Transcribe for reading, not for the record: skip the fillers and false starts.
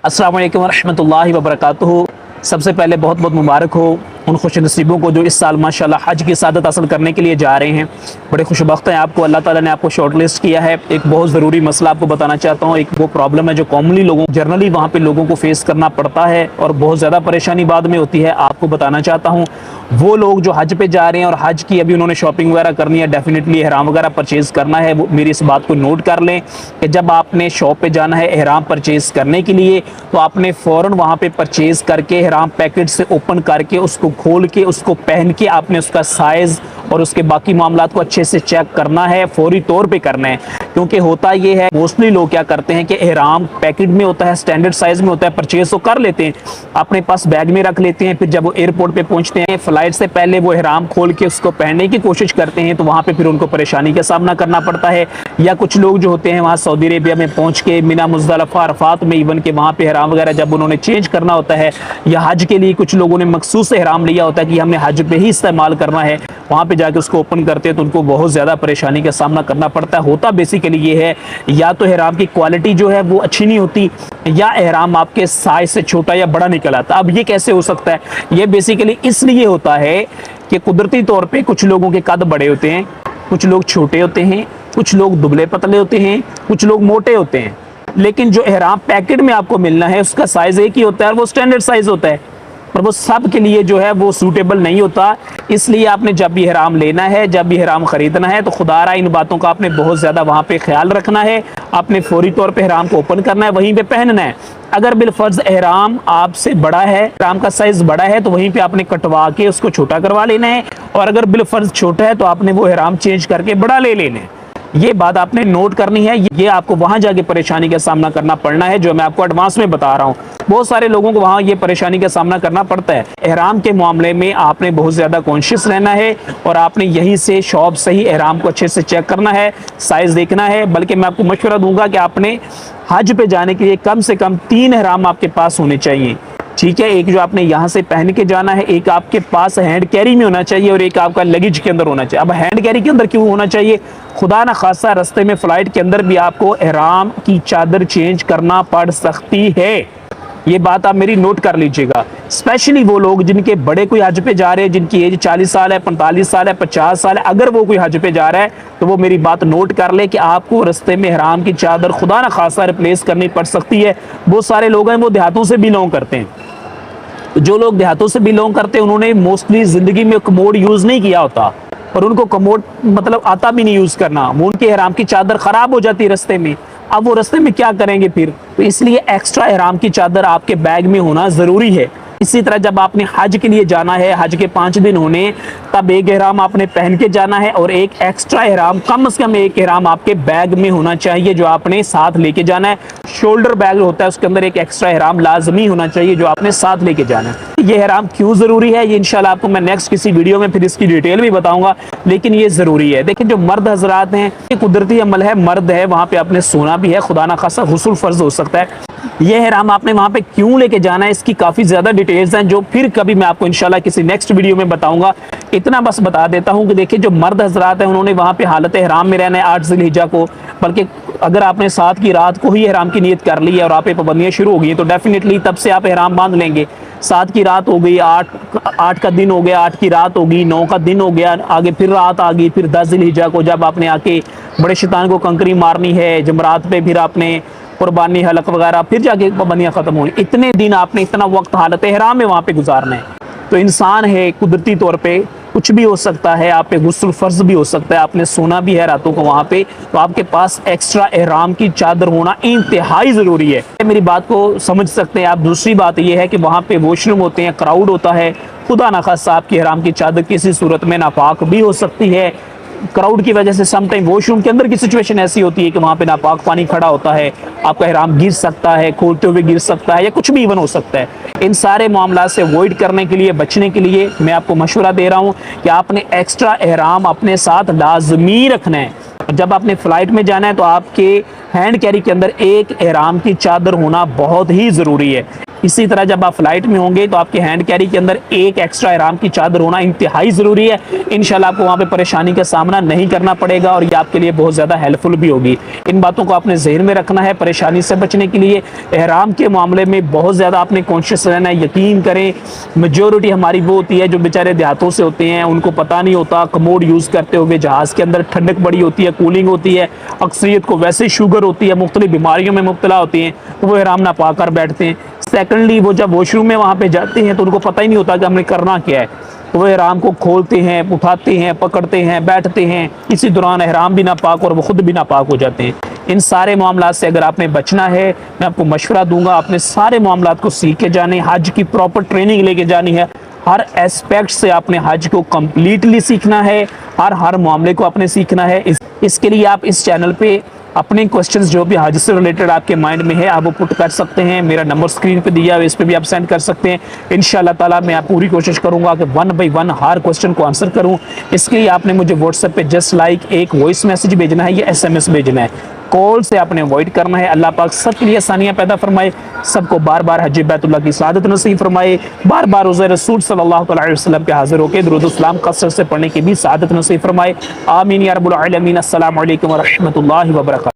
अस्सलाम वालेकुम रहमतुल्लाहि व बरकातुहू। सबसे पहले बहुत बहुत मुबारक हो उन खुश नसीबों को जो इस साल माशाल्लाह हज की सादत हासिल करने के लिए जा रहे हैं। बड़े खुशबख्त हैं आपको, अल्लाह ताला ने आपको शॉर्ट लिस्ट किया है। एक बहुत ज़रूरी मसला आपको बताना चाहता हूँ। एक वो प्रॉब्लम है जो कॉमनली लोगों जनरली वहाँ पे लोगों को फेस करना पड़ता है और बहुत ज़्यादा परेशानी बाद में होती है। आपको बताना चाहता हूँ वो लोग जो हज पे जा रहे हैं और हज की अभी उन्होंने शॉपिंग वगैरह करनी है, डेफिनेटली एहराम वगैरह परचेज़ करना है, वो मेरी इस बात को नोट कर लें कि जब आपने शॉप पे जाना है एहराम परचेज़ करने के लिए तो आपने फ़ौरन वहाँ पे परचेज़ करके एहराम पैकेट से ओपन करके उसको खोल के उसको पहन के आपने उसका साइज़ और उसके बाकी मामलात को अच्छे से चेक करना है, फौरी तौर पे करना है। क्योंकि होता ये है मोस्टली लोग क्या करते हैं कि एहराम पैकेट में होता है, स्टैंडर्ड साइज में होता है, परचेज तो कर लेते हैं, अपने पास बैग में रख लेते हैं, फिर जब वो एयरपोर्ट पे पहुंचते हैं फ्लाइट से पहले वो एहराम खोल के उसको पहनने की कोशिश करते हैं तो वहाँ पे फिर उनको परेशानी का सामना करना पड़ता है। या कुछ लोग जो होते हैं वहाँ सऊदी अरेबिया में पहुँच के मिना मुज़दलिफ़ा अरफात में इवन के वहाँ पे एहराम वगैरह जब उन्होंने चेंज करना होता है, या हज के लिए कुछ लोगों ने मखसूस एहराम लिया होता है कि हमने हज पे ही इस्तेमाल करना है, वहाँ पे जाके उसको ओपन करते हैं तो उनको बहुत ज़्यादा परेशानी का सामना करना पड़ता है। होता बेसिकली ये है या तो एहराम की क्वालिटी जो है वो अच्छी नहीं होती या एहराम आपके साइज से छोटा या बड़ा निकल आता। अब ये कैसे हो सकता है? ये बेसिकली इसलिए होता है कि कुदरती तौर पे कुछ लोगों के कद बड़े होते हैं, कुछ लोग छोटे होते हैं, कुछ लोग दुबले पतले होते हैं, कुछ लोग मोटे होते हैं। लेकिन जो एहराम पैकेट में आपको मिलना है उसका साइज एक ही होता है और वो स्टैंडर्ड साइज होता है, पर वो सब के लिए जो है वो सूटेबल नहीं होता। इसलिए आपने जब भी एहराम लेना है, जब भी एहराम खरीदना है तो खुदारा इन बातों का आपने बहुत ज़्यादा वहाँ पे ख्याल रखना है। आपने फौरी तौर पे एहराम को ओपन करना है, वहीं पे पहनना है। अगर बिलफर्ज एहराम आपसे बड़ा है, एहराम का साइज बड़ा है तो वहीं पे आपने कटवा के उसको छोटा करवा लेना है, और अगर बिलफर्ज छोटा है तो आपने वो एहराम चेंज करके बड़ा ले लेना है। ये बात आपने नोट करनी है। ये आपको वहां जाके परेशानी का सामना करना पड़ना है जो मैं आपको एडवांस में बता रहा हूँ। बहुत सारे लोगों को वहां ये परेशानी का सामना करना पड़ता है। एहराम के मामले में आपने बहुत ज्यादा कॉन्शियस रहना है और आपने यहीं से शॉप से ही एहराम को अच्छे से चेक करना है, साइज देखना है। बल्कि मैं आपको मशवरा दूंगा कि आपने हज पे जाने के लिए कम से कम 3 एहराम आपके पास होने चाहिए। ठीक है, एक जो आपने यहाँ से पहन के जाना है, एक आपके पास हैंड कैरी में होना चाहिए और एक आपका लगेज के अंदर होना चाहिए। अब हैंड कैरी के अंदर क्यों होना चाहिए? खुदा ना खासा रास्ते में फ्लाइट के अंदर भी आपको एहराम की चादर चेंज करना पड़ सकती है। ये बात आप मेरी नोट कर लीजिएगा। स्पेशली वो लोग जिनके बड़े कोई हज पे जा रहे हैं, जिनकी एज 40 साल है, 45 साल है, 50 साल है, अगर वो कोई हज पे जा रहा है तो वो मेरी बात नोट कर ले कि आपको रास्ते में एहराम की चादर खुदा ना खासा रिप्लेस करनी पड़ सकती है। बहुत सारे लोग हैं वो देहातों से बिलोंग करते हैं। जो लोग देहातों से बिलोंग करते हैं उन्होंने मोस्टली जिंदगी में कमोड यूज नहीं किया होता और उनको कमोड मतलब आता भी नहीं यूज करना। वो उनके एहराम की चादर खराब हो जाती है रास्ते में। अब वो रास्ते में क्या करेंगे फिर? तो इसलिए एक्स्ट्रा एहराम की चादर आपके बैग में होना जरूरी है। इसी तरह जब आपने हज के लिए जाना है, हज के 5 दिन होने, तब एक एहराम आपने पहन के जाना है और एक एक्स्ट्रा एहराम, कम से कम एक एहराम आपके बैग में होना चाहिए जो आपने साथ लेके जाना है। शोल्डर बैग होता है उसके अंदर एक एक्स्ट्रा एहराम लाजमी होना चाहिए जो आपने साथ लेके जाना है। ये एहराम क्यों जरूरी है ये इंशाल्लाह आपको मैं नेक्स्ट किसी वीडियो में फिर इसकी डिटेल भी बताऊंगा, लेकिन ये जरूरी है। देखिए जो मर्द हजरात हैं, ये कुदरती अमल है, मर्द है, वहां पे आपने सोना भी है, खुदा ना खासा गुस्ल फर्ज हो सकता है। ये एहराम आपने वहां पे क्यों लेके जाना है इसकी काफी ज्यादा डिटेल्स हैं जो फिर कभी मैं आपको इंशाल्लाह किसी नेक्स्ट वीडियो में बताऊंगा। इतना बस बता देता हूं कि देखिए जो मर्द हजरात हैं उन्होंने वहां पे हालत एहराम में रहना है 8 ज़िलहिज्जा को, बल्कि अगर आपने 7 की रात को ही एहराम की नियत कर ली है और आप पे पाबंदियां शुरू हो गई तो डेफिनेटली तब से आप एहराम बांध लेंगे। 7 की रात हो गई, 8 का दिन हो गया, 8 की रात हो गई, 9 का दिन हो गया, आगे फिर रात आ गई, फिर 10 ज़िलहिज्जा को जब आपने आके बड़े शैतान को कंकरी मारनी है, जमरात पे फिर आपने कुर्बानी हलक वगैरह, फिर जाके पाबंदियां खत्म होंगी। इतने दिन आपने इतना वक्त हालत एहराम में वहां पे गुजारना है। तो इंसान है, कुदरती तौर पे कुछ भी हो सकता है, आप पे गुस्ल फर्ज भी हो सकता है, आपने सोना भी है रातों को वहां पे, तो आपके पास एक्स्ट्रा एहराम की चादर होना इंतहाई जरूरी है। मेरी बात को समझ सकते हैं आप। दूसरी बात यह है कि वहां पे वॉशरूम होते हैं, क्राउड होता है, खुदा ना खासा आपकी एहराम की चादर किसी सूरत में नापाक भी हो सकती है। क्राउड की वजह से समटाइम वॉशरूम के अंदर की सिचुएशन ऐसी होती है कि वहां पे नापाक पानी खड़ा होता है, आपका एहराम गिर सकता है, खोलते हुए गिर सकता है, या कुछ भी इवन हो सकता है। इन सारे मामला से अवॉइड करने के लिए, बचने के लिए मैं आपको मशवरा दे रहा हूं कि आपने एक्स्ट्रा एहराम अपने साथ लाजमी रखना है। जब आपने फ्लाइट में जाना है तो आपके हैंड कैरी के अंदर एक एहराम की चादर होना बहुत ही ज़रूरी है। इसी तरह जब आप फ्लाइट में होंगे तो आपके हैंड कैरी के अंदर एक एक्स्ट्रा एहराम की चादर होना इंतहाई ज़रूरी है। इंशाल्लाह आपको वहाँ पे परेशानी का सामना नहीं करना पड़ेगा और ये आपके लिए बहुत ज़्यादा हेल्पफुल भी होगी। इन बातों को आपने जहन में रखना है परेशानी से बचने के लिए। एहराम के मामले में बहुत ज़्यादा आपने कॉन्शियस रहना है। यकीन करें, मेजोरिटी हमारी वो होती है जो बेचारे देहातों से होते हैं, उनको पता नहीं होता। कमोड यूज़ करते हुए जहाज़ के अंदर ठंडक बड़ी होती है, कूलिंग होती है, अक्सरियत को वैसे शुगर होती है, मुख्तलिफ बीमारियों में मुब्तला होती हैं, तो वो एहराम ना पा कर बैठते हैं। सेकंडली, वो जब वॉशरूम में वहाँ पे जाते हैं तो उनको पता ही नहीं होता कि हमने करना क्या है। तो वो एहराम को खोलते हैं, उठाते हैं, पकड़ते हैं, बैठते हैं। इसी दौरान एहराम भी नापाक और वो खुद भी नापाक हो जाते हैं। इन सारे मामलात से अगर आपने बचना है, मैं आपको मशवरा दूंगा, आपने सारे मामलात को सीख के जाने, हज की प्रॉपर ट्रेनिंग लेके जानी है। हर एस्पेक्ट से आपने हज को कम्प्लीटली सीखना है, हर मामले को आपने सीखना है। इसके लिए आप इस चैनल पे अपने क्वेश्चंस जो भी हज से रिलेटेड आपके माइंड में है, आप वो पुट कर सकते हैं। मेरा नंबर स्क्रीन पे दिया है, इस पे भी आप सेंड कर सकते हैं। इंशाल्लाह ताला मैं आप पूरी कोशिश करूंगा कि 1 बाय 1 हर क्वेश्चन को आंसर करूं। इसके लिए आपने मुझे व्हाट्सएप पे जस्ट लाइक एक वॉइस मैसेज भेजना है या SMS भेजना है। कॉल से आपने अवॉइड करना है। अल्लाह पाक सबके लिए आसानियां पैदा फरमाए, सबको बार बार हज बैतुल्लाह की सआदत नसीब फरमाए, बार बार रोज़े रसूल सल्लल्लाहु अलैहि वसल्लम पे हाजिर होकर दुरूद सलाम कसरत से पढ़ने की भी सआदत नसीब फरमाए। आमीन या रब्बुल आलमीन। अस्सलामु अलैकुम व रहमतुल्लाहि व बरकातहू।